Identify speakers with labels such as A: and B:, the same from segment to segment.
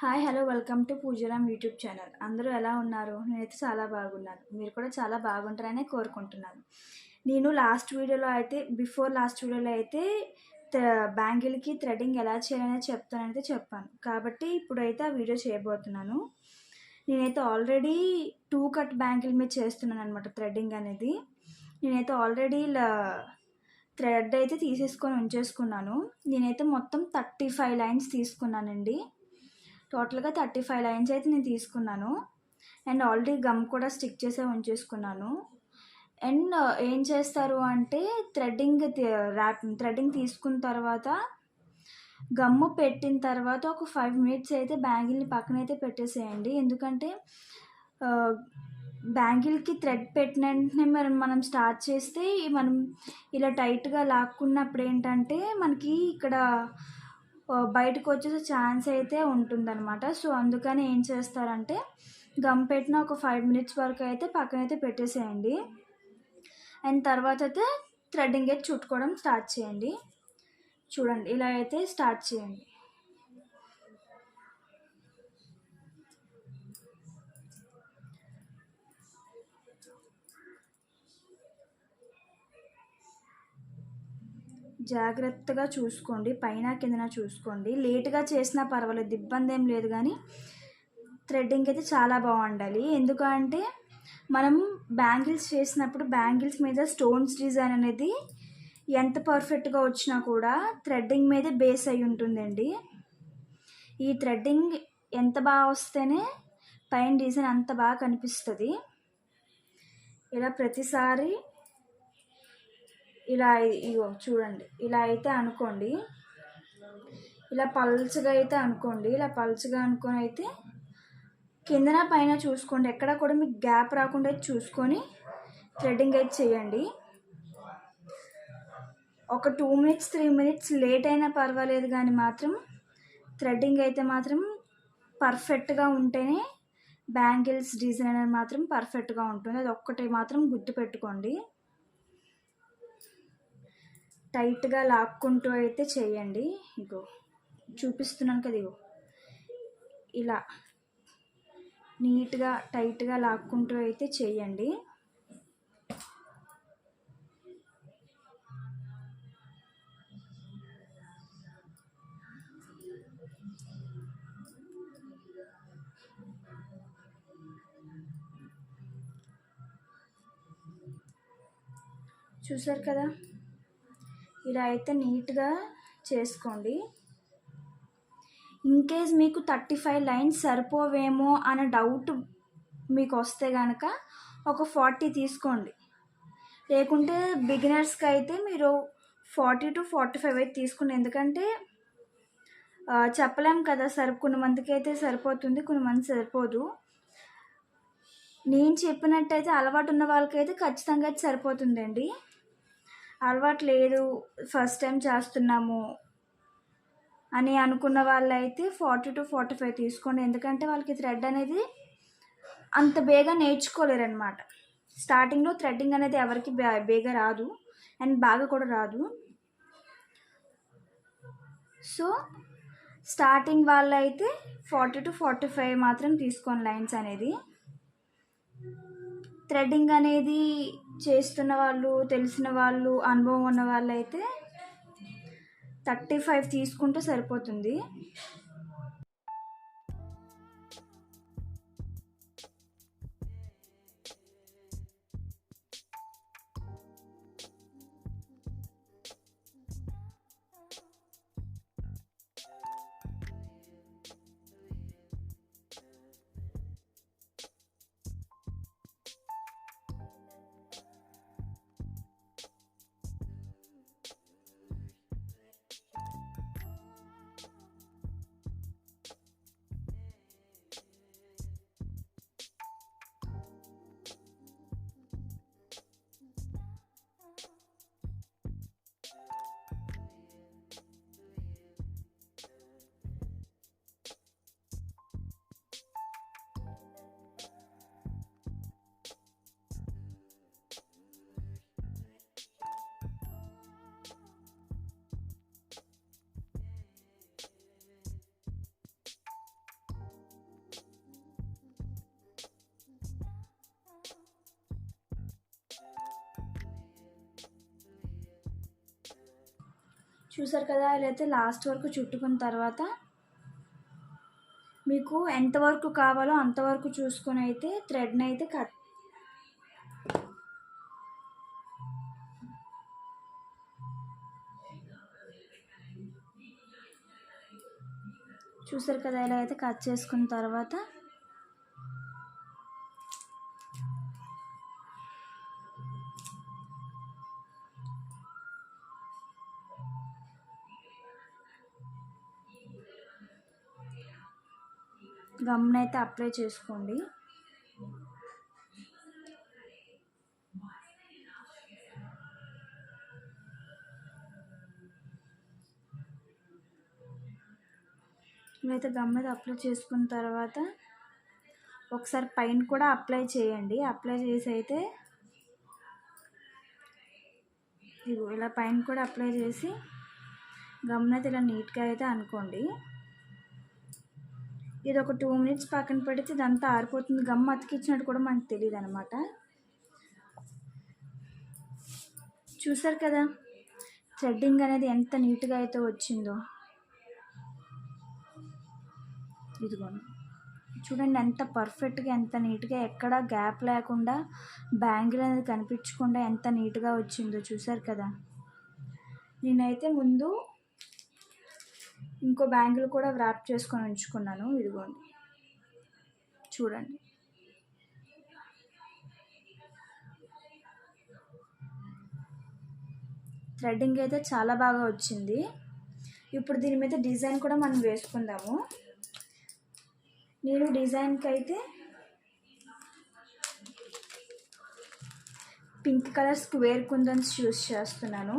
A: Hi hello welcome to Poojaram YouTube channel. అందరూ ఎలా ఉన్నారు? నేనైతే చాలా బాగున్నాను. మీరు కూడా చాలా బాగుంటారనే కోరుకుంటున్నాను. నేను లాస్ట్ వీడియోలో అయితే బ్యాంగిల్కి థ్రెడ్డింగ్ ఎలా చేయాలనేది చెప్తానైతే చెప్పాను. కాబట్టి ఇప్పుడైతే ఆ వీడియో చేయబోతున్నాను. నేనైతే ఆల్రెడీ 2 కట్ బ్యాంగిల్ మీద చేస్తున్నాను అనమాట థ్రెడ్డింగ్ అనేది. నేనైతే ఆల్రెడీ థ్రెడ్ అయితే తీసేసుకొని ఉంచేసుకున్నాను. నేనైతే మొత్తం 35 లైన్స్ తీసుకున్నానండి. టోటల్గా 35 లైన్స్ అయితే నేను తీసుకున్నాను. అండ్ ఆల్రెడీ గమ్ కూడా స్టిక్ చేసే ఉంచేసుకున్నాను. అండ్ ఏం చేస్తారు అంటే థ్రెడ్డింగ్ తీసుకున్న తర్వాత గమ్ము పెట్టిన తర్వాత ఒక 5 మినిట్స్ అయితే బ్యాంగిల్ని పక్కనైతే పెట్టేసేయండి. ఎందుకంటే బ్యాంగిల్కి థ్రెడ్ పెట్టిన వెంటనే మనం స్టార్ట్ చేస్తే మనం ఇలా టైట్గా లాక్కున్నప్పుడు ఏంటంటే మనకి ఇక్కడ బయటకు వచ్చేసే ఛాన్స్ అయితే ఉంటుందన్నమాట. సో అందుకని ఏం చేస్తారంటే గమ్ పెట్టిన ఒక 5 మినిట్స్ వరకు అయితే పక్కనైతే పెట్టేసేయండి. అండ్ తర్వాత అయితే థ్రెడ్డింగ్ అయితే చుట్టుకోవడం స్టార్ట్ చేయండి. చూడండి, ఇలా అయితే స్టార్ట్ చేయండి. జాగ్రత్తగా చూసుకోండి, పైన కిందన చూసుకోండి. లేట్గా చేసినా పర్వాలేదు, ఇబ్బంది ఏం లేదు. కానీ థ్రెడ్డింగ్ అయితే చాలా బాగుండాలి. ఎందుకంటే మనం బ్యాంగిల్స్ చేసినప్పుడు బ్యాంగిల్స్ మీద స్టోన్స్ డిజైన్ అనేది ఎంత పర్ఫెక్ట్గా వచ్చినా కూడా థ్రెడ్డింగ్ మీదే బేస్ అయి ఉంటుందండి. ఈ థ్రెడ్డింగ్ ఎంత బాగా వస్తేనే పైన డిజైన్ అంత బాగా కనిపిస్తుంది. ఇలా ప్రతిసారి ఇలా ఇగో చూడండి, ఇలా అయితే అనుకోండి. ఇలా పల్చగా అయితే అనుకోండి. ఇలా పల్చగా అనుకొని అయితే కిందన పైన చూసుకోండి. ఎక్కడ కూడా మీకు గ్యాప్ రాకుండా అయితే చూసుకొని థ్రెడ్డింగ్ అయితే చేయండి. ఒక 2 మినిట్స్ 3 మినిట్స్ లేట్ అయినా పర్వాలేదు, కానీ మాత్రం థ్రెడ్డింగ్ అయితే మాత్రం పర్ఫెక్ట్గా ఉంటేనే బ్యాంగిల్స్ డిజైన్ అనేది మాత్రం పర్ఫెక్ట్గా ఉంటుంది. అది ఒక్కటి మాత్రం గుర్తుపెట్టుకోండి. టైట్గా లాక్కుంటూ అయితే చేయండి. ఇగో చూపిస్తున్నాను కదా, ఇగో ఇలా నీట్గా టైట్గా లాక్కుంటూ అయితే చేయండి. చూసారు కదా, ఇలా అయితే నీట్గా చేసుకోండి. ఇన్కేస్ మీకు 35 లైన్స్ సరిపోవేమో అనే డౌట్ మీకు వస్తే కనుక ఒక 40 తీసుకోండి. లేకుంటే బిగినర్స్కి అయితే మీరు 40 to 45 అయితే తీసుకోండి. ఎందుకంటే చెప్పలేం కదా, కొన్ని మందికి అయితే సరిపోతుంది, కొన్ని మంది సరిపోదు. నేను చెప్పినట్టయితే అలవాటు ఉన్న వాళ్ళకైతే ఖచ్చితంగా అయితే సరిపోతుందండి. అలవాటు లేదు, ఫస్ట్ టైం చేస్తున్నాము అని అనుకున్న వాళ్ళైతే 40 to 45 తీసుకోండి. ఎందుకంటే వాళ్ళకి థ్రెడ్ అనేది అంత బేగా నేర్చుకోలేరనమాట. స్టార్టింగ్లో థ్రెడ్డింగ్ అనేది ఎవరికి బేగా రాదు, అండ్ బాగా కూడా రాదు. సో స్టార్టింగ్ వాళ్ళైతే 40 to 45 మాత్రం తీసుకోండి లైన్స్ అనేది. థ్రెడ్డింగ్ అనేది చేస్తున్న వాళ్ళు, తెలిసిన వాళ్ళు, అనుభవం ఉన్న వాళ్ళు అయితే 35 తీసుకుంటే సరిపోతుంది. చూసారు కదా, ఇలా అయితే లాస్ట్ వరకు చుట్టుకున్న తర్వాత మీకు ఎంతవరకు కావాలో అంతవరకు చూసుకొని అయితే థ్రెడ్ని అయితే కట్. చూసారు కదా, ఇలా అయితే కట్ చేసుకున్న తర్వాత గమ్ని అయితే అప్లై చేసుకోండి. ఇవైతే గమ్ మీద అప్లై చేసుకున్న తర్వాత ఒకసారి పైన కూడా అప్లై చేయండి. అప్లై చేసి అయితే ఇగో ఇలా పైన కూడా అప్లై చేసి గమ్ని అయితే ఇలా నీట్గా అయితే అనుకోండి. ఇది ఒక 2 minutes పక్కన పెడితే ఇదంతా ఆరిపోతుంది. గమ్ అతికిచ్చినట్టు కూడా మనకు తెలియదు అనమాట. చూసారు కదా థ్రెడ్డింగ్ అనేది ఎంత నీట్గా అయితే వచ్చిందో. ఇదిగోండి చూడండి ఎంత పర్ఫెక్ట్గా, ఎంత నీట్గా, ఎక్కడ గ్యాప్ లేకుండా బ్యాంగిల్ అనేది కనిపించకుండా ఎంత నీట్గా వచ్చిందో. చూసారు కదా, నేనైతే ముందు ఇంకో బ్యాంగిల్ కూడా వ్రాప్ చేసుకొని ఉంచుకున్నాను. ఇదిగోండి చూడండి. థ్రెడ్డింగ్ అయితే చాలా బాగా వచ్చింది. ఇప్పుడు దీని మీద డిజైన్ కూడా మనం వేసుకుందాము. నేను డిజైన్కి అయితే పింక్ కలర్ స్క్వేర్ కుందన్స్ యూస్ చేస్తున్నాను.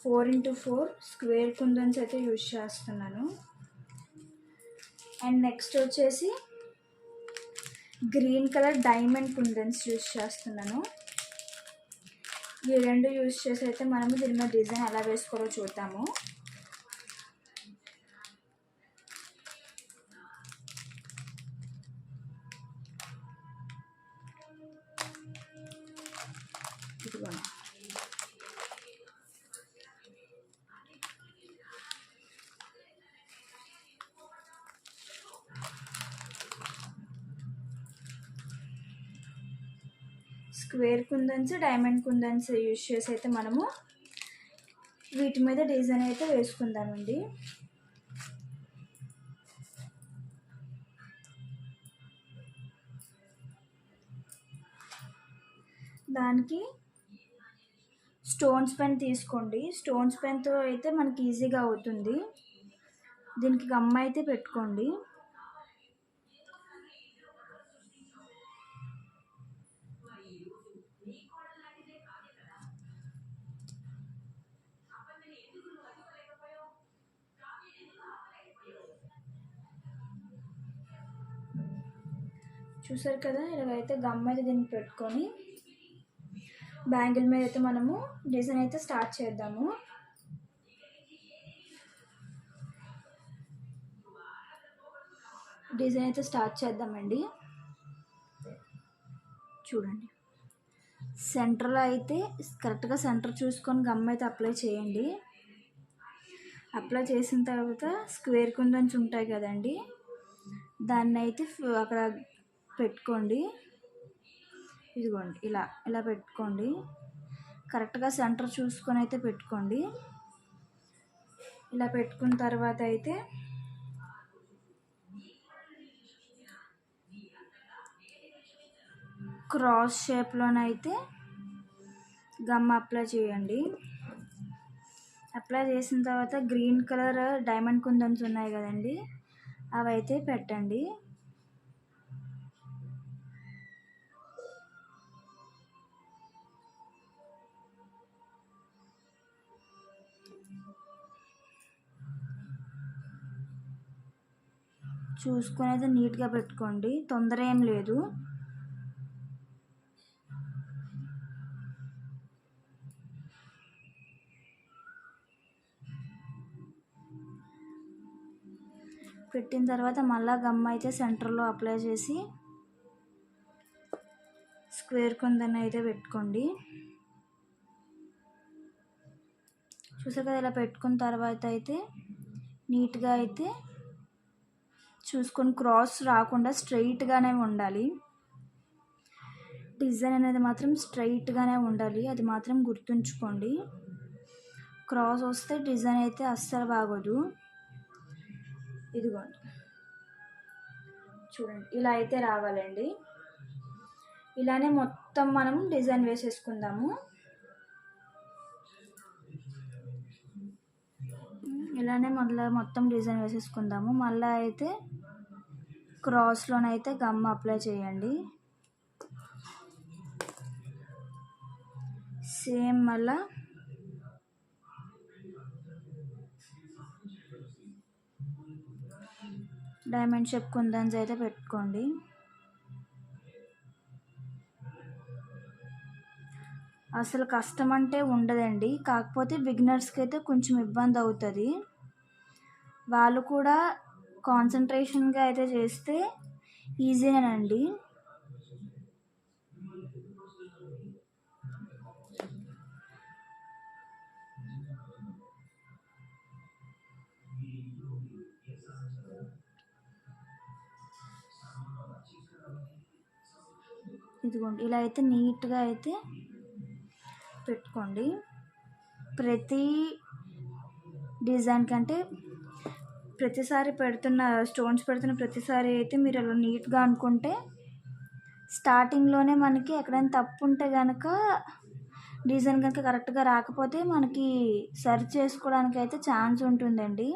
A: 4x4 స్క్వేర్ కుందన్స్ అయితే యూస్ చేస్తున్నాను. అండ్ నెక్స్ట్ వచ్చేసి గ్రీన్ కలర్ డైమండ్ కుందన్స్ యూస్ చేస్తున్నాను. ఈ రెండు యూస్ చేసి అయితే మనము దీని మీద డిజైన్ ఎలా వేసుకోవాలో చూద్దాము. ఇదిగోండి స్క్వేర్ కుందన్స్, డైమండ్ కుందన్స్ యూజ్ చేసి అయితే మనము వీటి మీద డిజైన్ అయితే వేసుకుందామండి. దానికి స్టోన్స్ పెన్ తీసుకోండి. స్టోన్స్ పెన్తో అయితే మనకి ఈజీగా అవుతుంది. దీనికి గమ్ అయితే పెట్టుకోండి. చూసారు కదా, ఇలాగైతే గమ్ అయితే దీనికి పెట్టుకొని బ్యాంగిల్ మీద అయితే మనము డిజైన్ అయితే స్టార్ట్ చేద్దాము. డిజైన్ అయితే స్టార్ట్ చేద్దామండి. చూడండి సెంటర్లో అయితే కరెక్ట్గా సెంటర్ చూసుకొని గమ్ అయితే అప్లై చేయండి. అప్లై చేసిన తర్వాత స్క్వేర్ కుందన్స్ ఉంటాయి కదండి, దాన్ని అయితే అక్కడ పెట్టుకోండి. ఇదిగోండి ఇలా ఇలా పెట్టుకోండి. కరెక్ట్గా సెంటర్ చూసుకొని అయితే పెట్టుకోండి. ఇలా పెట్టుకున్న తర్వాత అయితే క్రాస్ షేప్లోనైతే గమ్ అప్లై చేయండి. అప్లై చేసిన తర్వాత గ్రీన్ కలర్ డైమండ్ కుందన్స్ ఉన్నాయి కదండి, అవి అయితే పెట్టండి. చూసుకొని అయితే నీట్గా పెట్టుకోండి, తొందర ఏం లేదు. పెట్టిన తర్వాత మళ్ళీ గమ్ అయితే సెంటర్లో అప్లై చేసి స్క్వేర్ కుందన్ అయితే పెట్టుకోండి. చూసారు కదా, ఇలా పెట్టుకున్న తర్వాత అయితే నీట్గా అయితే చూసుకొని క్రాస్ రాకుండా స్ట్రైట్గానే ఉండాలి. డిజైన్ అనేది మాత్రం స్ట్రైట్గానే ఉండాలి, అది మాత్రం గుర్తుంచుకోండి. క్రాస్ వస్తే డిజైన్ అయితే అస్సలు బాగోదు. ఇదిగోండి, చూడండి ఇలా అయితే రావాలండి. ఇలానే మొత్తం మనం డిజైన్ వేసేసుకుందాము. ఇలానే మొత్తం డిజైన్ వేసేసుకుందాము. మళ్ళీ అయితే క్రాస్లోనైతే గమ్ అప్లై చేయండి. సేమ్ మళ్ళా డైమండ్ షేప్ కుందన్స్ అయితే పెట్టుకోండి. అసలు కష్టం అంటే ఉండదండి, కాకపోతే బిగినర్స్కి అయితే కొంచెం ఇబ్బంది అవుతుంది. వాళ్ళు కూడా కాన్సన్ట్రేషన్గా అయితే చేస్తే ఈజీనేనండి. ఇదిగోండి, ఇలా అయితే నీట్గా అయితే పెట్టుకోండి. ప్రతి డిజైన్ కంటే ప్రతిసారి స్టోన్స్ పెడుతున్న ప్రతిసారి అయితే మీరు అలా నీట్గా అనుకుంటే స్టార్టింగ్లోనే మనకి ఎక్కడైనా తప్పు ఉంటే కనుక డిజైన్ కనుక కరెక్ట్గా రాకపోతే మనకి సరి చేసుకోవడానికి అయితే ఛాన్స్ ఉంటుందండి.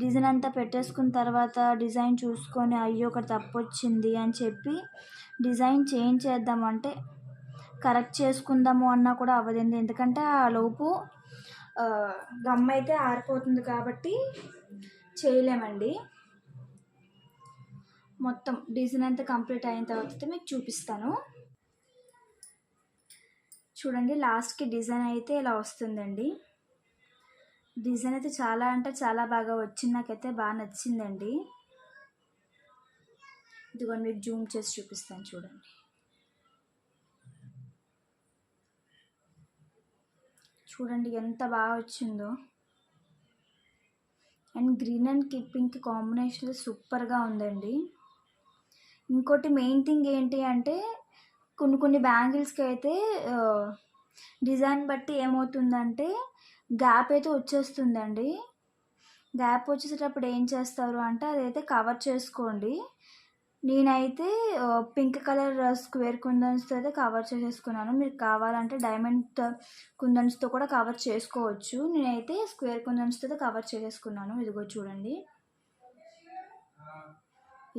A: డిజైన్ అంతా పెట్టేసుకున్న తర్వాత డిజైన్ చూసుకొని అయ్యో ఒకటి తప్పు వచ్చింది అని చెప్పి డిజైన్ చేంజ్ చేద్దామంటే కరెక్ట్ చేసుకుందాము అన్నా కూడా అవ్వదండి. ఎందుకంటే ఆ లోపు గమ్ అయితే ఆరిపోతుంది కాబట్టి చేయలేమండి. మొత్తం డిజైన్ అంతా కంప్లీట్ అయిన తర్వాత మీకు చూపిస్తాను. చూడండి, లాస్ట్కి డిజైన్ అయితే ఇలా వస్తుందండి. డిజైన్ అయితే చాలా అంటే చాలా బాగా వచ్చింది, నాకైతే బాగా నచ్చిందండి. ఇదిగోండి, మీకు జూమ్ చేసి చూపిస్తాను చూడండి. చూడండి ఎంత బాగా వచ్చిందో. And green and pink combination సూపర్గా ఉందండి. ఇంకోటి మెయిన్ థింగ్ ఏంటి అంటే కొన్ని బ్యాంగిల్స్కి అయితే డిజైన్ బట్టి ఏమవుతుందంటే గ్యాప్ అయితే వచ్చేస్తుందండి. గ్యాప్ వచ్చేసేటప్పుడు ఏం చేస్తారు అంటే అదైతే కవర్ చేసుకోండి. నేనైతే పింక్ కలర్ స్క్వేర్ కుందన్స్తో అయితే కవర్ చేసేసుకున్నాను. మీరు కావాలంటే డైమండ్ కుందన్స్తో కూడా కవర్ చేసుకోవచ్చు. నేనైతే స్క్వేర్ కుందన్స్తో అయితే కవర్ చేసేసుకున్నాను. ఇదిగో చూడండి,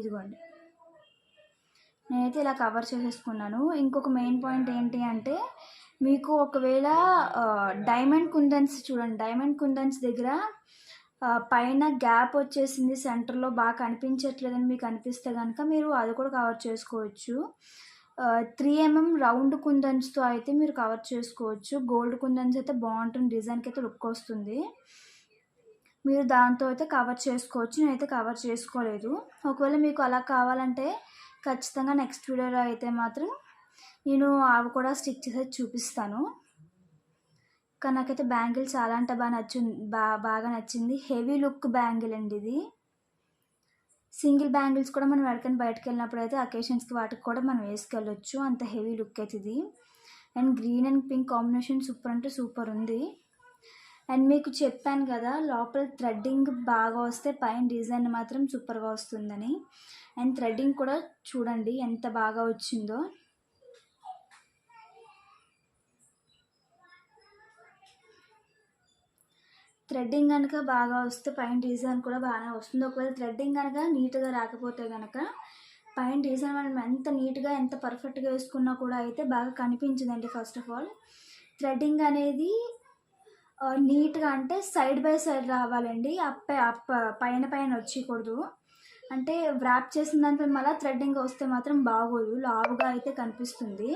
A: ఇదిగోండి నేనైతే ఇలా కవర్ చేసేసుకున్నాను. ఇంకొక మెయిన్ పాయింట్ ఏంటి అంటే మీకు ఒకవేళ డైమండ్ కుందన్స్ చూడండి, డైమండ్ కుందన్స్ దగ్గర పైన గ్యాప్ వచ్చేసింది, సెంటర్లో బాగా కనిపించట్లేదని మీకు అనిపిస్తే కనుక మీరు అది కూడా కవర్ చేసుకోవచ్చు. 3mm రౌండ్ కుందన్స్తో అయితే మీరు కవర్ చేసుకోవచ్చు. గోల్డ్ కుందన్స్ అయితే బాగుంటుంది, డిజైన్కి అయితే లుక్ వస్తుంది. మీరు దాంతో అయితే కవర్ చేసుకోవచ్చు. నేనైతే కవర్ చేసుకోలేదు. ఒకవేళ మీకు అలా కావాలంటే ఖచ్చితంగా నెక్స్ట్ వీడియోలో అయితే మాత్రం నేను అవి కూడా స్టిక్ చేసి చూపిస్తాను. కానీ నాకైతే బ్యాంగిల్ చాలా అంటే బాగా నచ్చింది. హెవీ లుక్ బ్యాంగిల్ అండి ఇది. సింగిల్ బ్యాంగిల్స్ కూడా మనం ఎక్కడికైనా బయటకు వెళ్ళినప్పుడు అయితే అకేషన్స్కి వాటికి కూడా మనం వేసుకెళ్ళొచ్చు, అంత హెవీ లుక్ అయితే ఇది. And green and pink combination super అంటే సూపర్ ఉంది. అండ్ మీకు చెప్పాను కదా లోపల థ్రెడ్డింగ్ బాగా వస్తే పైన డిజైన్ మాత్రం సూపర్గా వస్తుందని. అండ్ థ్రెడ్డింగ్ కూడా చూడండి ఎంత బాగా వచ్చిందో. థ్రెడ్డింగ్ కనుక బాగా వస్తే పైన డిజైన్ కూడా బాగానే వస్తుంది. ఒకవేళ థ్రెడ్డింగ్ కనుక నీట్గా రాకపోతే కనుక పైన డిజైన్ మనం ఎంత నీట్గా ఎంత పర్ఫెక్ట్గా వేసుకున్నా కూడా అయితే బాగా కనిపించదండి. ఫస్ట్ ఆఫ్ ఆల్ థ్రెడ్డింగ్ అనేది నీట్గా అంటే సైడ్ బై సైడ్ రావాలండి, పైన వచ్చేయకూడదు. అంటే వ్రాప్ చేసిన దాంట్లో మళ్ళీ థ్రెడ్డింగ్ వస్తే మాత్రం బాగోదు, లావుగా అయితే కనిపిస్తుంది.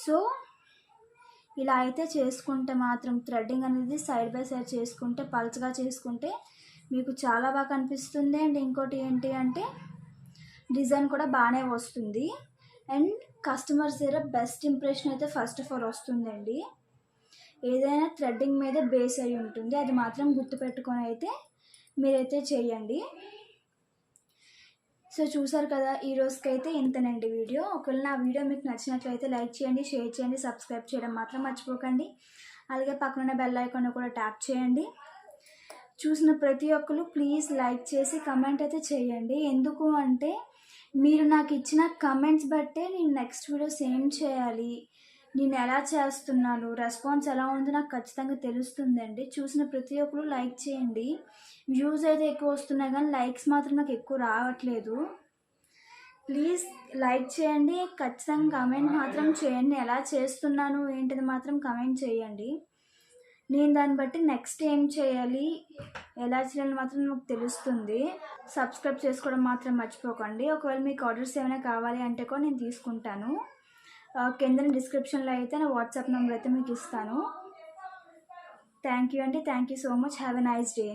A: సో ఇలా అయితే చేసుకుంటే మాత్రం థ్రెడ్డింగ్ అనేది సైడ్ బై సైడ్ చేసుకుంటే పల్చగా చేసుకుంటే మీకు చాలా బాగా కనిపిస్తుంది. అండ్ ఇంకోటి ఏంటి అంటే డిజైన్ కూడా బాగానే వస్తుంది. అండ్ కస్టమర్స్ దగ్గర బెస్ట్ ఇంప్రెషన్ అయితే ఫస్ట్ ఆఫ్ ఆల్ వస్తుందండి. ఏదైనా థ్రెడ్డింగ్ మీద బేస్ అయి ఉంటుంది. అది మాత్రం గుర్తుపెట్టుకొని అయితే మీరైతే చేయండి. సో చూసారు కదా, ఈ రోజుకైతే ఇంతనండి వీడియో. ఒకవేళ నా వీడియో మీకు నచ్చినట్లయితే లైక్ చేయండి, షేర్ చేయండి, సబ్స్క్రైబ్ చేయడం మాత్రం మర్చిపోకండి. అలాగే పక్కన బెల్ ఐకాన్ కూడా ట్యాప్ చేయండి. చూసిన ప్రతి ఒక్కరు ప్లీజ్ లైక్ చేసి కమెంట్ అయితే చేయండి. ఎందుకు అంటే మీరు నాకు ఇచ్చిన కమెంట్స్ బట్టే నేను నెక్స్ట్ వీడియోస్ ఏం చేయాలి, నేను ఎలా చేస్తున్నాను, రెస్పాన్స్ ఎలా ఉందో నాకు ఖచ్చితంగా తెలుస్తుందండి. చూసిన ప్రతి ఒక్కరు లైక్ చేయండి. వ్యూస్ అయితే ఎక్కువ వస్తున్నాయి కానీ లైక్స్ మాత్రం నాకు ఎక్కువ రావట్లేదు. ప్లీజ్ లైక్ చేయండి, ఖచ్చితంగా కమెంట్ మాత్రం చేయండి. ఎలా చేస్తున్నాను ఏంటిది మాత్రం కమెంట్ చేయండి. నేను దాన్ని బట్టి నెక్స్ట్ ఏం చేయాలి, ఎలా చేయాలి మాత్రం నాకు తెలుస్తుంది. సబ్స్క్రైబ్ చేసుకోవడం మాత్రం మర్చిపోకండి. ఒకవేళ మీకు ఆర్డర్స్ ఏమైనా కావాలి అంటే కూడా నేను తీసుకుంటాను. కింద డిస్క్రిప్షన్లో అయితే నా వాట్సాప్ నెంబర్ అయితే మీకు ఇస్తాను. థ్యాంక్ యూ అండి. Thank you so much. Have a nice day.